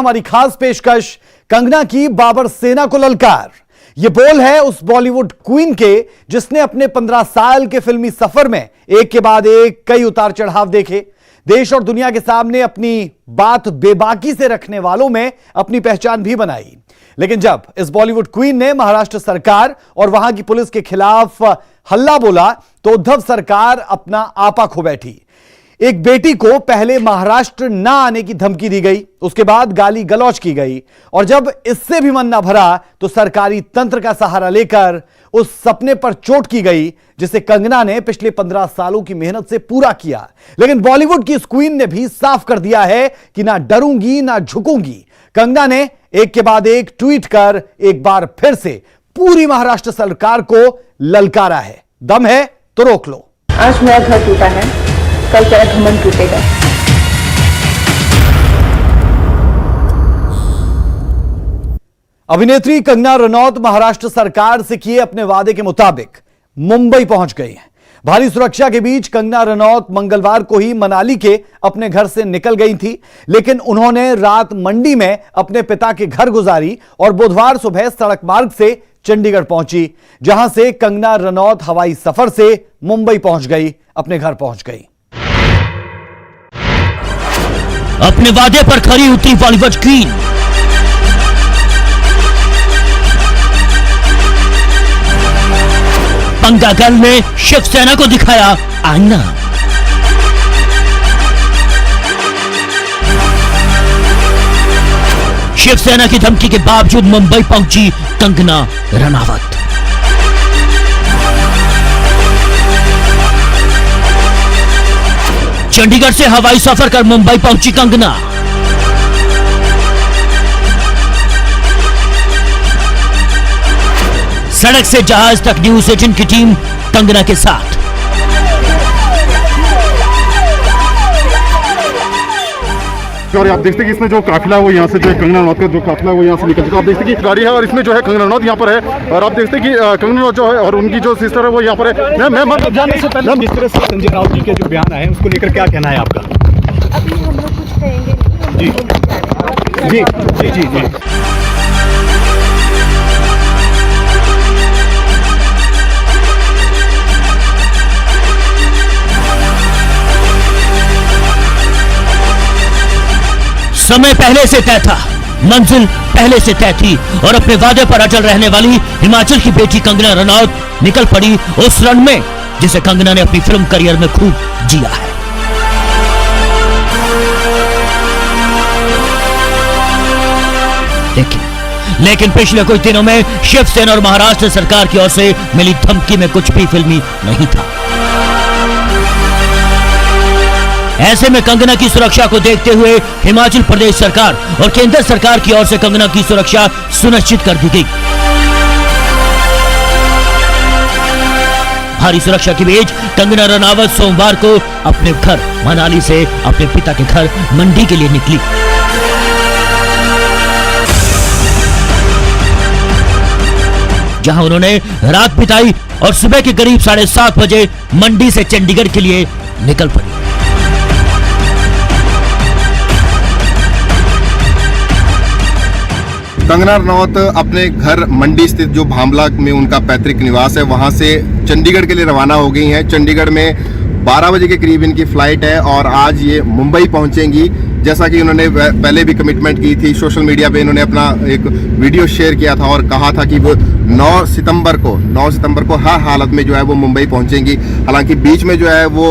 हमारी खास पेशकश, कंगना की बाबर सेना को ललकार। यह बोल है उस बॉलीवुड क्वीन के जिसने अपने 15 साल के फिल्मी सफर में एक के बाद एक कई उतार चढ़ाव देखे। देश और दुनिया के सामने अपनी बात बेबाकी से रखने वालों में अपनी पहचान भी बनाई। लेकिन जब इस बॉलीवुड क्वीन ने महाराष्ट्र सरकार और वहां की पुलिस के खिलाफ हल्ला बोला तो उद्धव सरकार अपना आपा खो बैठी। एक बेटी को पहले महाराष्ट्र ना आने की धमकी दी गई, उसके बाद गाली गलौज की गई, और जब इससे भी मन ना भरा तो सरकारी तंत्र का सहारा लेकर उस सपने पर चोट की गई जिसे कंगना ने पिछले 15 सालों की मेहनत से पूरा किया। लेकिन बॉलीवुड की इस क्वीन ने भी साफ कर दिया है कि ना डरूंगी ना झुकूंगी। कंगना ने एक के बाद एक ट्वीट कर एक बार फिर से पूरी महाराष्ट्र सरकार को ललकारा है। दम है तो रोक लो। आज मेरा घर टूटा है, कल तेरा घमंड टूटेगा। अभिनेत्री कंगना रनौत महाराष्ट्र सरकार से किए अपने वादे के मुताबिक मुंबई पहुंच गई हैं। भारी सुरक्षा के बीच कंगना रनौत मंगलवार को ही मनाली के अपने घर से निकल गई थी, लेकिन उन्होंने रात मंडी में अपने पिता के घर गुजारी और बुधवार सुबह सड़क मार्ग से चंडीगढ़ पहुंची, जहां से कंगना रनौत हवाई सफर से मुंबई पहुंच गई, अपने घर पहुंच गई। अपने वादे पर खरी उतरी बॉलीवुड क्वीन। पंगागल में शिवसेना को दिखाया आईना। शिवसेना की धमकी के बावजूद मुंबई पहुंची कंगना रनावत। चंडीगढ़ से हवाई सफर कर मुंबई पहुंची कंगना। सड़क से जहाज तक न्यूज 18 की टीम कंगना के साथ। और आप देखते हैं कि इसमें जो काफिला है वो यहाँ से जो है कंगना रनौत का जो काफिला है वो यहाँ से निकल चुका। आप देखते हैं कि गाड़ी है और इसमें जो है कंगना रनौत यहाँ पर है, और आप देखते हैं कि कंगना रनौत जो है और उनकी जो सिस्टर है वो यहाँ पर है। मैं जाने से पहले जिस तरह से संजय राउत जी के जो बयान आए उसको लेकर क्या कहना है आपका? अभी हम लोग कुछ कहेंगे नहीं। जी जी जी जी। समय पहले से तय था, मंजिल पहले से तय थी, और अपने वादे पर अटल रहने वाली हिमाचल की बेटी कंगना रनौत निकल पड़ी उस रण में जिसे कंगना ने अपनी फिल्म करियर में खूब जिया है। लेकिन पिछले कुछ दिनों में शिवसेना और महाराष्ट्र सरकार की ओर से मिली धमकी में कुछ भी फिल्मी नहीं था। ऐसे में कंगना की सुरक्षा को देखते हुए हिमाचल प्रदेश सरकार और केंद्र सरकार की ओर से कंगना की सुरक्षा सुनिश्चित कर दी गई। भारी सुरक्षा के बीच कंगना रनावत सोमवार को अपने घर मनाली से अपने पिता के घर मंडी के लिए निकली। जहां उन्होंने रात बिताई और सुबह के करीब 7:30 बजे मंडी से चंडीगढ़ के लिए निकल पड़ी। कंगना रनौत अपने घर मंडी स्थित जो भामला में उनका पैतृक निवास है वहां से चंडीगढ़ के लिए रवाना हो गई हैं। चंडीगढ़ में 12 बजे के करीब इनकी फ्लाइट है और आज ये मुंबई पहुंचेंगी। जैसा कि उन्होंने पहले भी कमिटमेंट की थी, सोशल मीडिया पे इन्होंने अपना एक वीडियो शेयर किया था और कहा था कि वो 9 सितंबर को हर हालत में जो है वो मुंबई पहुंचेंगी। हालांकि बीच में जो है वो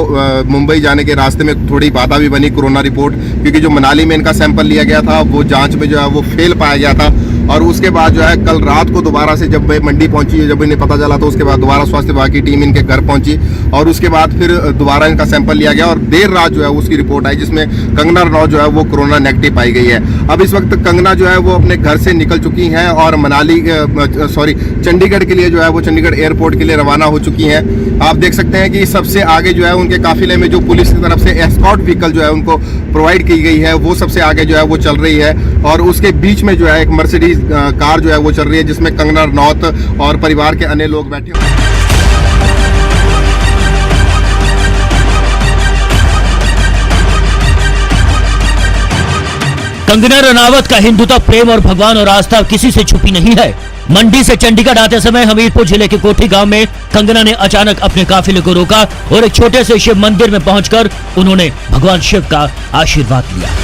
मुंबई जाने के रास्ते में थोड़ी बाधा भी बनी कोरोना रिपोर्ट, क्योंकि जो मनाली में इनका सैंपल लिया गया था वो जांच में जो है वो फेल पाया गया था। और उसके बाद जो है कल रात को दोबारा से जब मंडी पहुंची, जब इन्हें पता चला तो उसके बाद दोबारा स्वास्थ्य विभाग की टीम इनके घर पहुंची और उसके बाद फिर दोबारा इनका सैंपल लिया गया और देर रात जो है उसकी रिपोर्ट आई जिसमें कंगना रनौत जो है वो कोरोना नेगेटिव पाई गई है। अब इस वक्त कंगना जो है वो अपने घर से निकल चुकी हैं और चंडीगढ़ के लिए जो है वो चंडीगढ़ एयरपोर्ट के लिए रवाना हो चुकी हैं। आप देख सकते हैं कि सबसे आगे जो है उनके काफिले में जो पुलिस की तरफ से एस्कॉर्ट व्हीकल जो है उनको प्रोवाइड की गई है वो सबसे आगे जो है वो चल रही है और उसके बीच में जो है एक मर्सिडीज कार जो है वो चल रही है जिसमें कंगना रनौत और परिवार के अन्य लोग बैठे हुए हैं। कंगना रनावत का हिंदुत्व, प्रेम और भगवान और आस्था किसी से छुपी नहीं है। मंडी से चंडीगढ़ आते समय हमीरपुर जिले के कोठी गांव में कंगना ने अचानक अपने काफिले को रोका और एक छोटे से शिव मंदिर में पहुंचकर उन्होंने भगवान शिव का आशीर्वाद लिया।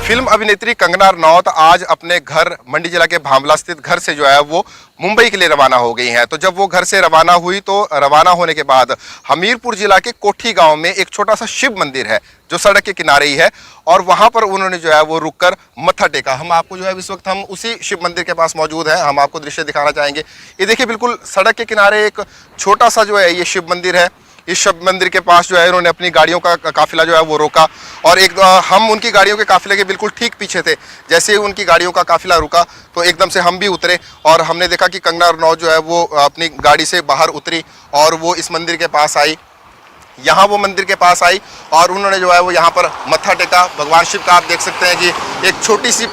फिल्म अभिनेत्री कंगना रनौत आज अपने घर मंडी जिला के भांबला स्थित घर से जो है वो मुंबई के लिए रवाना हो गई हैं। तो जब वो घर से रवाना हुई तो रवाना होने के बाद हमीरपुर जिला के कोठी गांव में एक छोटा सा शिव मंदिर है जो सड़क के किनारे ही है, और वहां पर उन्होंने जो है वो रुककर मत्था टेका। हम आपको जो है इस वक्त हम उसी शिव मंदिर के पास मौजूद हैं, हम आपको दृश्य दिखाना चाहेंगे। ये देखिए बिल्कुल सड़क के किनारे एक छोटा सा जो है ये शिव मंदिर है। इस शिव मंदिर के पास जो है उन्होंने अपनी गाड़ियों का काफिला जो है वो रोका, और हम उनकी गाड़ियों के काफिले के बिल्कुल ठीक पीछे थे। जैसे ही उनकी गाड़ियों का काफिला रुका तो एकदम से हम भी उतरे और हमने देखा कि कंगना रनौत जो है वो अपनी गाड़ी से बाहर उतरी और वो इस मंदिर के पास आई। यहाँ वो मंदिर के पास आई और उन्होंने जो है वो यहाँ पर मत्था टेका। भगवान शिव का आप देख सकते हैं कि एक छोटी सी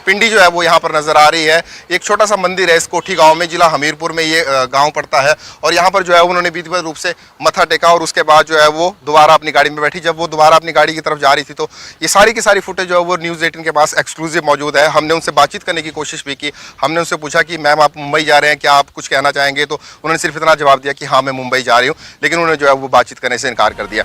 पिंडी जो है वो यहाँ पर नज़र आ रही है। एक छोटा सा मंदिर है इस कोठी गांव में, जिला हमीरपुर में ये गांव पड़ता है, और यहाँ पर जो है उन्होंने विधिवत रूप से मत्था टेका और उसके बाद जो है वो दोबारा अपनी गाड़ी में बैठी। जब वो दोबारा अपनी गाड़ी की तरफ जा रही थी तो ये सारी की सारी फुटेज जो है वो न्यूज़ 18 के पास एक्सक्लूसिव मौजूद है। हमने उनसे बातचीत करने की कोशिश भी की। हमने उनसे पूछा कि मैम आप मुंबई जा रहे हैं, क्या आप कुछ कहना चाहेंगे? तो उन्होंने सिर्फ इतना जवाब दिया कि हाँ मैं मुंबई जा रही हूँ, लेकिन उन्होंने जो है वो बातचीत करने से इनकार कर दिया।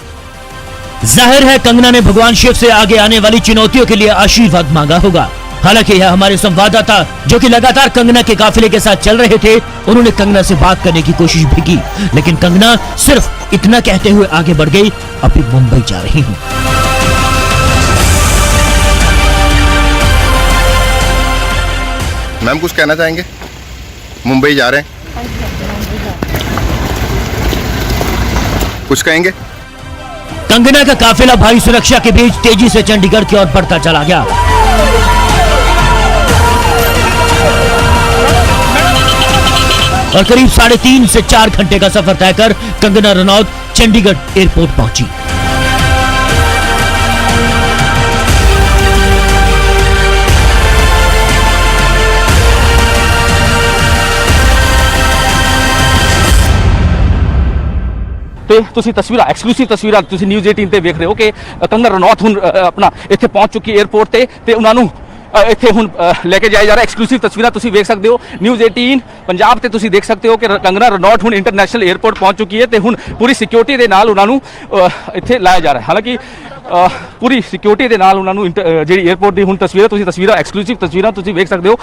जाहिर है कंगना ने भगवान शिव से आगे आने वाली चुनौतियों के लिए आशीर्वाद मांगा होगा। हालांकि यह हमारे संवाददाता जो कि लगातार कंगना के काफिले के साथ चल रहे थे, उन्होंने कंगना से बात करने की कोशिश भी की, लेकिन कंगना सिर्फ इतना कहते हुए आगे बढ़ गई, अभी मुंबई जा रही हूँ। मैम कुछ कहना चाहेंगे? मुंबई जा रहे हैं, कुछ कहेंगे? कंगना का काफिला भारी सुरक्षा के बीच तेजी से चंडीगढ़ की ओर बढ़ता चला गया। और करीब 3.5 से 4 घंटे का सफर तय कर कंगना रनौत चंडीगढ़ एयरपोर्ट पहुंची। ਤੇ ਤੁਸੀਂ ਤਸਵੀਰਾਂ ਐਕਸਕਲੂਸਿਵ ਤਸਵੀਰਾਂ ਤੁਸੀਂ ਨਿਊਜ਼ 18 ਤੇ ਵੇਖ ਰਹੇ ਹੋ ਕਿ ਕੰਗਨਾ ਰਣੌਤ ਹੁਣ ਆਪਣਾ ਇੱਥੇ ਪਹੁੰਚ ਚੁੱਕੀ 에ਅਰਪੋਰਟ ਤੇ ਉਹਨਾਂ ਨੂੰ ਇੱਥੇ ਹੁਣ ਲੈ ਕੇ ਜਾਇਆ ਜਾ ਰਿਹਾ। ਐਕਸਕਲੂਸਿਵ ਤਸਵੀਰਾਂ ਤੁਸੀਂ ਵੇਖ ਸਕਦੇ ਹੋ ਨਿਊਜ਼ 18 ਪੰਜਾਬ ਤੇ ਤੁਸੀਂ ਦੇਖ ਸਕਦੇ ਹੋ ਕਿ ਕੰਗਨਾ ਰਣੌਤ ਹੁਣ ਇੰਟਰਨੈਸ਼ਨਲ 에ਅਰਪੋਰਟ ਪਹੁੰਚ ਚੁੱਕੀ ਹੈ ਤੇ ਹੁਣ ਪੂਰੀ ਸਿਕਿਉਰਿਟੀ ਦੇ ਨਾਲ ਉਹਨਾਂ ਨੂੰ ਇੱਥੇ ਲਾਇਆ ਜਾ ਰਿਹਾ। ਹਾਲਾਂਕਿ ਪੂਰੀ ਸਿਕਿਉਰਿਟੀ ਦੇ ਨਾਲ ਉਹਨਾਂ ਨੂੰ ਜਿਹੜੀ 에ਅਰਪੋਰਟ ਦੀ ਹੁਣ ਤਸਵੀਰਾਂ ਐਕਸਕਲੂਸਿਵ ਤਸਵੀਰਾਂ ਤੁਸੀਂ ਵੇਖ ਸਕਦੇ ਹੋ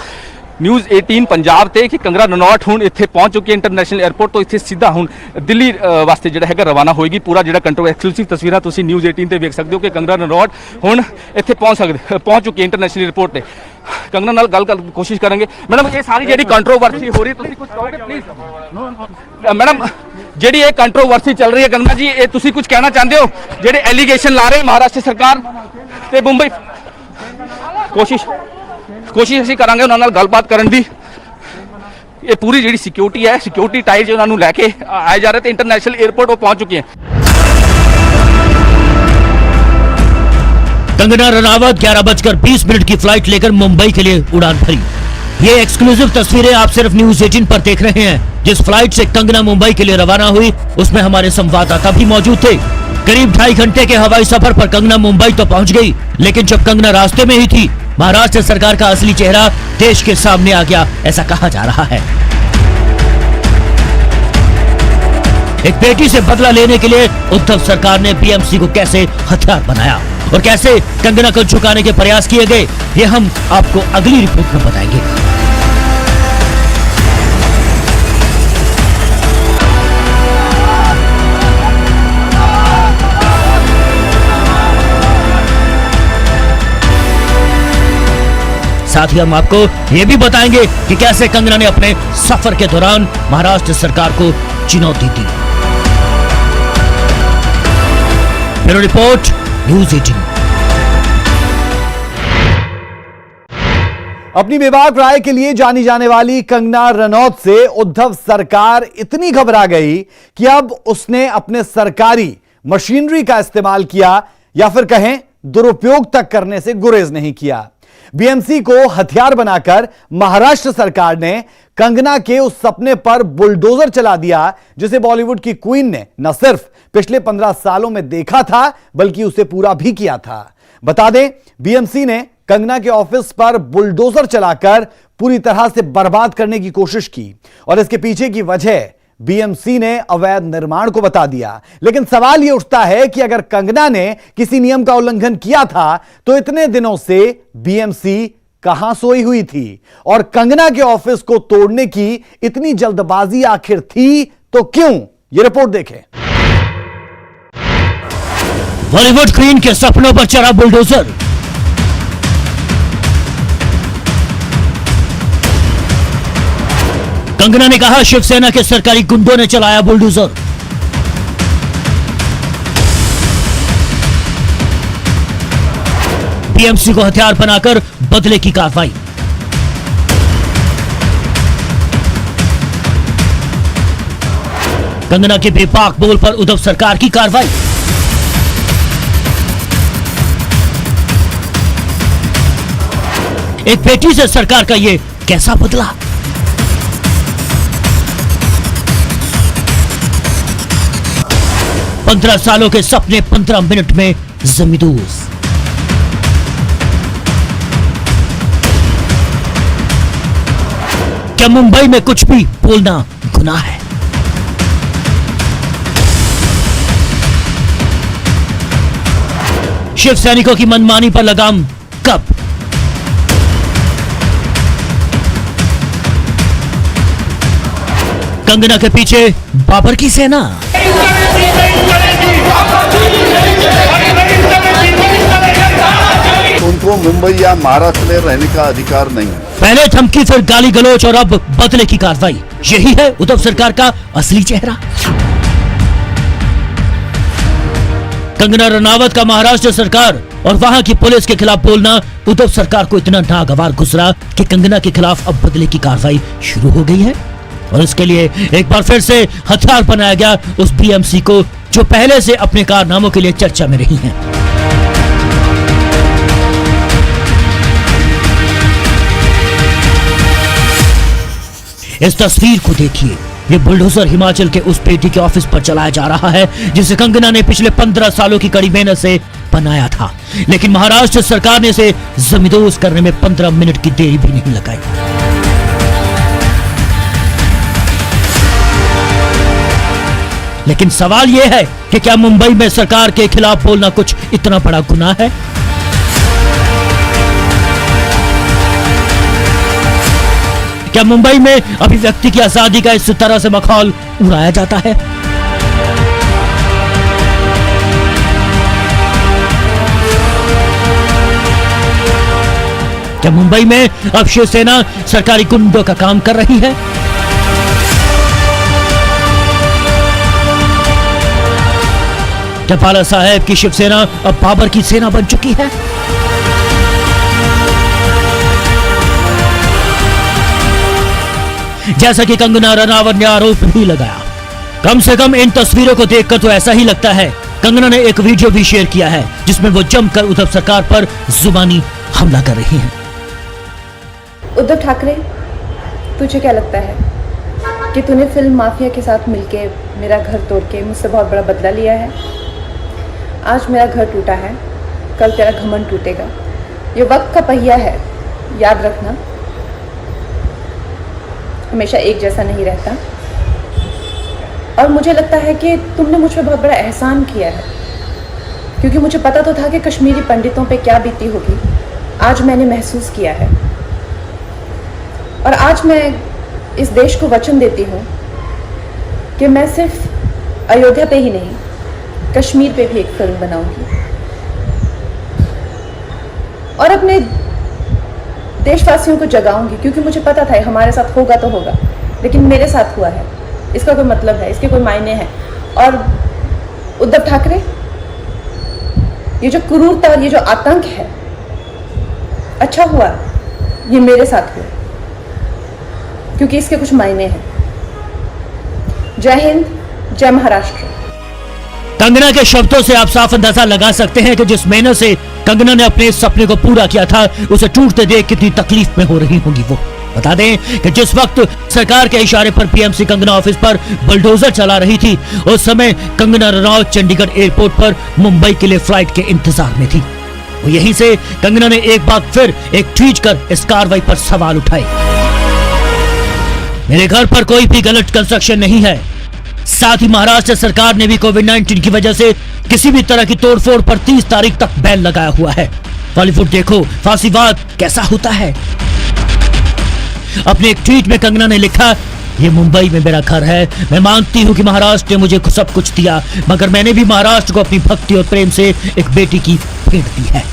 न्यूज़ 18 पंजाब ते कि कंगना रनौत हुण इत्थे पहुंच चुकी है इंटरनेशनल एयरपोर्ट तो इत्थे सीधा हुण दिल्ली वास्ते जिहड़ा हैगा रवाना होएगी। पूरा जिहड़ा कंट्रोल एक्सक्लूसिव तस्वीरां तुसीं न्यूज़ 18 ते वेख सकदे हो कि कंगना रनौत हुण इत्थे पहुंच चुकी है इंटरनेशनल एयरपोर्ट ते। कंगना नाल गल करन दी कोशिश करेंगे। मैडम ये सारी जिहड़ी कंट्रोवर्सी हो रही है तुसीं कुछ कहोगे प्लीज? मैडम जिहड़ी ये कंट्रोवर्सी चल रही है कंगना जी, ये तुसीं कुछ कहना चाहते हो? जिहड़े एलीगेशन ला रहे महाराष्ट्र सरकार ते मुंबई कोशिश ਅਸੀਂ ਕਰਾਂਗੇ ਉਹਨਾਂ ਨਾਲ ਗੱਲਬਾਤ ਕਰਨ ਦੀ। ਇਹ ਪੂਰੀ ਜਿਹੜੀ ਸਿਕਿਉਰਿਟੀ ਹੈ ਸਿਕਿਉਰਿਟੀ ਟਾਈਟ ਜਿਹਨਾਂ ਨੂੰ ਲੈ ਕੇ ਆਏ ਜਾ ਰਹੇ ਤੇ ਇੰਟਰਨੈਸ਼ਨਲ 에ਅਰਪੋर्ट ਉਹ पहुंच चुके हैं। कंगना रनावत 11:20 की फ्लाइट लेकर मुंबई के लिए उड़ान भरी। ये एक्सक्लूसिव तस्वीरें आप सिर्फ न्यूज़ 18 पर देख रहे हैं। जिस फ्लाइट से कंगना मुंबई के लिए रवाना हुई उसमें हमारे संवाददाता भी मौजूद थे। करीब 2.5 घंटे के हवाई सफर पर कंगना मुंबई तो पहुंच गई, लेकिन जब कंगना रास्ते में ही थी महाराष्ट्र सरकार का असली चेहरा देश के सामने आ गया, ऐसा कहा जा रहा है। एक बेटी से बदला लेने के लिए उद्धव सरकार ने बीएमसी को कैसे हथियार बनाया और कैसे कंगना को झुकाने के प्रयास किए गए, ये हम आपको अगली रिपोर्ट में बताएंगे। साथ ही हम आपको ये भी बताएंगे कि कैसे कंगना ने अपने सफर के दौरान महाराष्ट्र सरकार को चुनौती दी। Bureau report news 18। अपनी बेबाक राय के लिए जानी जाने वाली कंगना रनौत से उद्धव सरकार इतनी घबरा गई कि अब उसने अपने सरकारी मशीनरी का इस्तेमाल किया, या फिर कहें दुरुपयोग तक करने से गुरेज नहीं किया। बीएमसी को हथियार बनाकर महाराष्ट्र सरकार ने कंगना के उस सपने पर बुलडोजर चला दिया जिसे बॉलीवुड की क्वीन ने न सिर्फ पिछले 15 सालों में देखा था बल्कि उसे पूरा भी किया था। बता दें, बीएमसी ने कंगना के ऑफिस पर बुलडोजर चलाकर पूरी तरह से बर्बाद करने की कोशिश की और इसके पीछे की वजह बीएमसी ने अवैध निर्माण को बता दिया। लेकिन सवाल यह उठता है कि अगर कंगना ने किसी नियम का उल्लंघन किया था तो इतने दिनों से बीएमसी कहां सोई हुई थी और कंगना के ऑफिस को तोड़ने की इतनी जल्दबाजी आखिर थी तो क्यों? यह रिपोर्ट देखें। बॉलीवुड क्वीन के सपनों पर चढ़ा बुलडोजर। कंगना ने कहा शिवसेना के सरकारी गुंडों ने चलाया बुलडोजर। बीएमसी को हथियार बनाकर बदले की कार्रवाई। कंगना के बेबाक बोल पर उद्धव सरकार की कार्रवाई। एक बेटी से सरकार का ये कैसा बदला? पंद्रह सालों के सपने 15 मिनट में जमींदोज। क्या मुंबई में कुछ भी बोलना गुनाह है? शिव सैनिकों की मनमानी पर लगाम कब? कंगना के पीछे बाबर की सेना। उनको मुंबई या महाराष्ट्र में रहने का अधिकार नहीं है। पहले धमकी, फिर गाली गलौज और अब बदले की कार्रवाई। यही है उद्धव सरकार का असली चेहरा। कंगना रनावत का महाराष्ट्र सरकार और वहां की पुलिस के खिलाफ बोलना उद्धव सरकार को इतना नागवार गुजरा कि कंगना के खिलाफ अब बदले की कार्रवाई शुरू हो गई है और इसके लिए एक बार फिर से हथियार बनाया गया उस बीएमसी को जो पहले से अपने कारनामों के लिए चर्चा में रही हैं। इस तस्वीर को देखिए। ये बुलडोजर हिमाचल के उस बेटी के ऑफिस पर चलाया जा रहा है जिसे कंगना ने पिछले 15 सालों की कड़ी मेहनत से बनाया था, लेकिन महाराष्ट्र सरकार ने इसे जमींदोज करने में 15 मिनट की देरी भी नहीं लगाई। लेकिन सवाल यह है कि क्या मुंबई में सरकार के खिलाफ बोलना कुछ इतना बड़ा गुनाह है? क्या मुंबई में अभिव्यक्ति की आजादी का इस तरह से मखौल उड़ाया जाता है? क्या मुंबई में अब शिवसेना सरकारी गुंडों का काम कर रही है? क्या बाला साहेब की शिवसेना अब बाबर की सेना बन चुकी है? जैसा कि कंगना रनावत ने आरोप भी लगाया। कम से कम इन तस्वीरों को देखकर तो ऐसा ही लगता है। कंगना ने एक वीडियो भी शेयर किया है जिसमें वो जमकर उद्धव सरकार पर जुबानी हमला कर रही हैं। उद्धव ठाकरे, तुझे क्या लगता है कि तूने फिल्म माफिया के साथ मिलके मेरा घर तोड़ के मुझसे बहुत बड़ा बदला लिया है? आज मेरा घर टूटा है, कल तेरा घमंड टूटेगा। ये वक्त का पहिया है, याद रखना, हमेशा एक जैसा नहीं रहता। और मुझे लगता है कि तुमने मुझ पर बहुत बड़ा एहसान किया है, क्योंकि मुझे पता तो था कि कश्मीरी पंडितों पे क्या बीती होगी। आज मैंने महसूस किया है और आज मैं इस देश को वचन देती हूँ कि मैं सिर्फ अयोध्या पे ही नहीं, कश्मीर पे भी एक फिल्म बनाऊंगी और अपने देशवासियों को जगाऊंगी, क्योंकि मुझे पता था हमारे साथ होगा तो होगा, लेकिन मेरे साथ हुआ है, इसका कोई मतलब है, इसके कोई मायने हैं। और उद्धव ठाकरे, ये जो क्रूरता और ये जो आतंक है, अच्छा हुआ ये मेरे साथ हुआ, क्योंकि इसके कुछ मायने हैं। जय हिंद, जय महाराष्ट्र। कंगना के शब्दों से आप साफ अंदाजा लगा सकते हैं कि जिस मेहनत से कंगना ने अपने इस सपने को पूरा किया था, उसे टूटते देख कितनी तकलीफ में हो रही होंगी वो। बता दें कि जिस वक्त सरकार के इशारे पर पीएमसी कंगना ऑफिस पर बुलडोजर चला रही थी, उस समय कंगना रनौत चंडीगढ़ एयरपोर्ट पर मुंबई के लिए फ्लाइट के इंतजार में थी। वो यहीं से कंगना ने एक बार फिर एक ट्वीट कर इस कार्रवाई पर सवाल उठाए। मेरे घर पर कोई भी गलत कंस्ट्रक्शन नहीं है। साथ ही महाराष्ट्र सरकार ने भी कोविड-19 की वजह से किसी भी तरह की तोड़फोड़ पर 30 तारीख तक बैन लगाया हुआ है। बॉलीवुड देखो फांसीवाद कैसा होता है। अपने एक ट्वीट में कंगना ने लिखा, ये मुंबई में मेरा घर है। मैं मानती हूँ कि महाराष्ट्र ने मुझे सब कुछ दिया, मगर मैंने भी महाराष्ट्र को अपनी भक्ति और प्रेम से एक बेटी की भेंट दी है,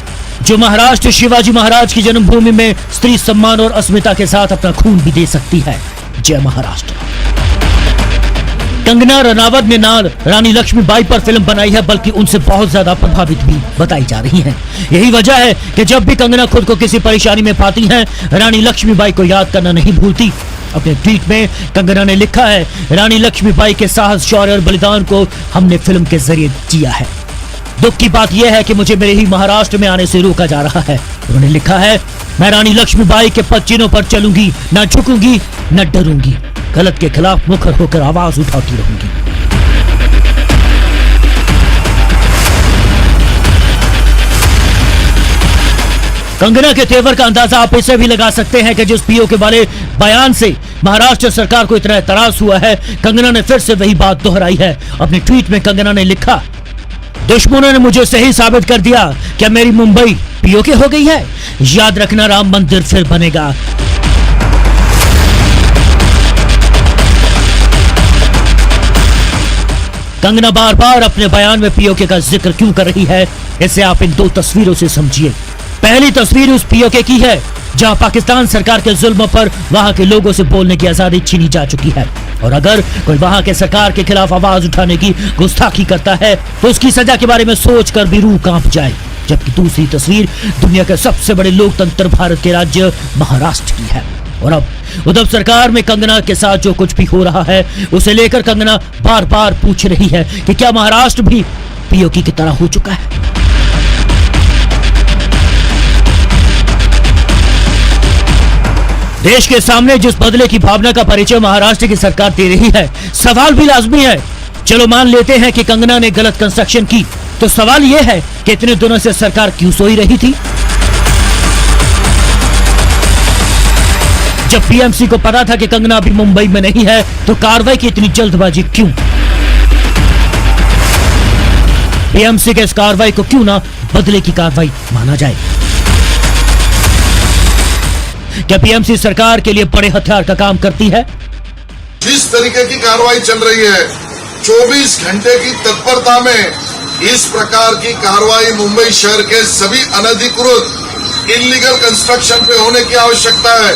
जो महाराष्ट्र शिवाजी महाराज की जन्मभूमि में स्त्री सम्मान और अस्मिता के साथ अपना खून भी दे सकती है। जय महाराष्ट्र। कंगना रनावत ने ना रानी लक्ष्मीबाई पर फिल्म बनाई है, बल्कि उनसे बहुत ज्यादा प्रभावित भी बताई जा रही हैं। यही वजह है कि जब भी कंगना खुद को किसी परेशानी में पाती हैं, रानी लक्ष्मीबाई को याद करना नहीं भूलती। अपने ट्वीट में कंगना ने लिखा है, रानी लक्ष्मीबाई के साहस, शौर्य और बलिदान को हमने फिल्म के जरिए जिया है। दुख की बात यह है कि मुझे मेरे ही महाराष्ट्र में आने से रोका जा रहा है। उन्होंने लिखा है, मैं रानी लक्ष्मीबाई के पदचिन्हों पर चलूंगी, न झुकूंगी न डरूंगी, गलत के खिलाफ मुखर होकर आवाज उठाती रहूंगी। कंगना के तेवर का अंदाजा आप इसे भी लगा सकते हैं कि जिस पीओके वाले बयान से महाराष्ट्र सरकार को इतना एतराज हुआ है, कंगना ने फिर से वही बात दोहराई है। अपने ट्वीट में कंगना ने लिखा, दुश्मनों ने मुझे सही साबित कर दिया, क्या मेरी मुंबई पीओके हो गई है? याद रखना, राम मंदिर फिर बनेगा। कंगना बार बार अपने बयान में पीओके का जिक्र क्यों कर रही है, इसे आप इन दो तस्वीरों से समझिए। पहली तस्वीर उस पीओके की है जहां पाकिस्तान सरकार के जुल्म पर वहां के लोगों से बोलने की आजादी छीनी जा चुकी है, और अगर कोई वहां के सरकार के खिलाफ आवाज उठाने की गुस्ताखी करता है तो उसकी सजा के बारे में सोचकर भी रूह कांप जाए। जबकि दूसरी तस्वीर दुनिया के सबसे बड़े लोकतंत्र भारत के राज्य महाराष्ट्र की है, और अब उद्धव सरकार में कंगना के साथ जो कुछ भी हो रहा है, उसे लेकर कंगना बार बार पूछ रही है कि क्या महाराष्ट्र भी पीओके की तरह हो चुका है। देश के सामने जिस बदले की भावना का परिचय महाराष्ट्र की सरकार दे रही है, सवाल भी लाजमी है। चलो मान लेते हैं कि कंगना ने गलत कंस्ट्रक्शन की, तो सवाल यह है कि इतने दिनों से सरकार क्यों सोई रही थी? जब पीएमसी को पता था कि कंगना अभी मुंबई में नहीं है, तो कार्रवाई की इतनी जल्दबाजी क्यों? पीएमसी के इस कार्रवाई को क्यों ना बदले की कार्रवाई माना जाए? क्या पीएमसी सरकार के लिए बड़े हथियार का काम करती है? जिस तरीके की कार्रवाई चल रही है, 24 घंटे की तत्परता में इस प्रकार की कार्रवाई मुंबई शहर के सभी अनधिकृत इलीगल कंस्ट्रक्शन पे होने की आवश्यकता है।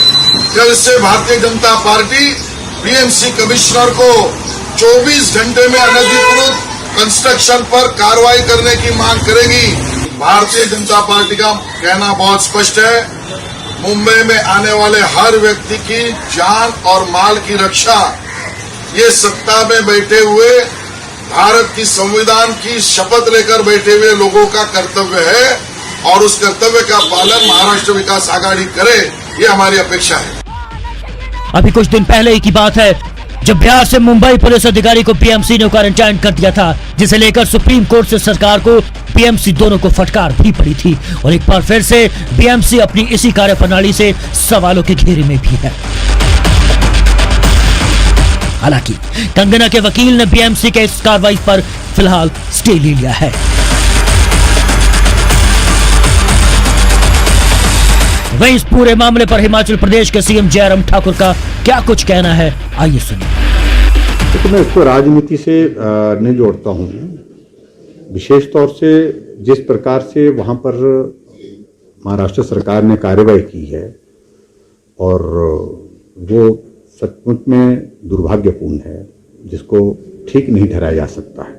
कल से Bharatiya Janata party PMC commissioner को 24 घंटे में अनधिकृत कंस्ट्रक्शन पर कार्रवाई करने की मांग करेगी। भारतीय जनता पार्टी का कहना बहुत स्पष्ट है, मुंबई में आने वाले हर व्यक्ति की जान और माल की रक्षा ये सत्ता में बैठे हुए भारत की संविधान की शपथ लेकर बैठे हुए लोगों का कर्तव्य है, और उस कर्तव्य का पालन महाराष्ट्र विकास आघाड़ी करे, ये हमारी अपेक्षा है। अभी कुछ दिन पहले ही की बात है जब बिहार से मुंबई पुलिस अधिकारी को पीएमसी ने क्वारंटाइन कर दिया था, जिसे लेकर सुप्रीम कोर्ट से सरकार को पीएमसी दोनों को फटकार भी पड़ी थी, और एक बार फिर से पीएमसी अपनी इसी कार्यप्रणाली से सवालों के घेरे में भी है। हालांकि कंगना के वकील ने पीएमसी के इस कार्रवाई पर फिलहाल स्टे ले लिया है। वहीं इस पूरे मामले पर हिमाचल प्रदेश के सीएम जयराम ठाकुर का क्या कुछ कहना है, आइए सुनिए। तो मैं इसको राजनीति से नहीं जोड़ता हूँ। विशेष तौर से जिस प्रकार से वहाँ पर महाराष्ट्र सरकार ने कार्रवाई की है, और वो सचमुच में दुर्भाग्यपूर्ण है, जिसको ठीक नहीं ठहराया जा सकता है।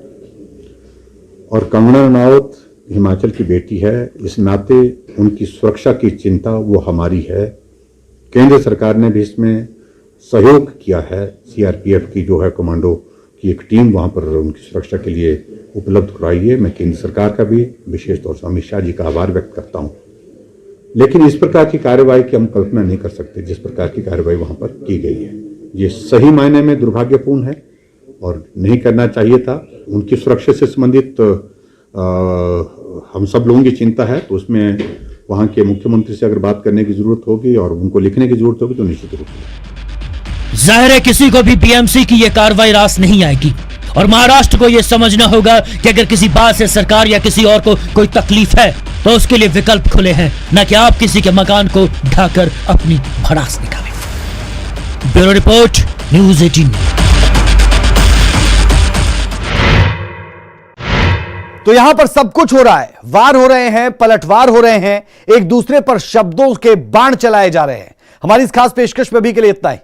और कंगना रनौत हिमाचल की बेटी है, इस नाते उनकी सुरक्षा की चिंता वो हमारी है। केंद्र सरकार ने भी इसमें सहयोग किया है, सीआरपीएफ की जो है कमांडो की एक टीम वहाँ पर उनकी सुरक्षा के लिए उपलब्ध कराई है। मैं केंद्र सरकार का भी विशेष तौर से अमित शाह जी का आभार व्यक्त करता हूँ। लेकिन इस प्रकार की कार्रवाई की हम कल्पना नहीं कर सकते जिस प्रकार की कार्रवाई वहाँ पर की गई है। ये सही मायने में दुर्भाग्यपूर्ण है और नहीं करना चाहिए था। उनकी सुरक्षा से संबंधित हम सब लोगों की चिंता है, तो उसमें वहाँ के मुख्यमंत्री से अगर बात करने की जरूरत होगी और उनको लिखने की जरूरत होगी तो निश्चित रूप से। जाहिर है किसी को भी बीएमसी की यह कार्रवाई रास नहीं आएगी और महाराष्ट्र को यह समझना होगा कि अगर किसी बात से सरकार या किसी और को कोई तकलीफ है तो उसके लिए विकल्प खुले हैं, न कि आप किसी के मकान को ढाकर अपनी भड़ास निकालें। Bureau report, news 18। तो यहां पर सब कुछ हो रहा है, वार हो रहे हैं, पलटवार हो रहे हैं, एक दूसरे पर शब्दों के बाण चलाए जा रहे हैं। हमारी इस खास पेशकश में भी के लिए इतना ही।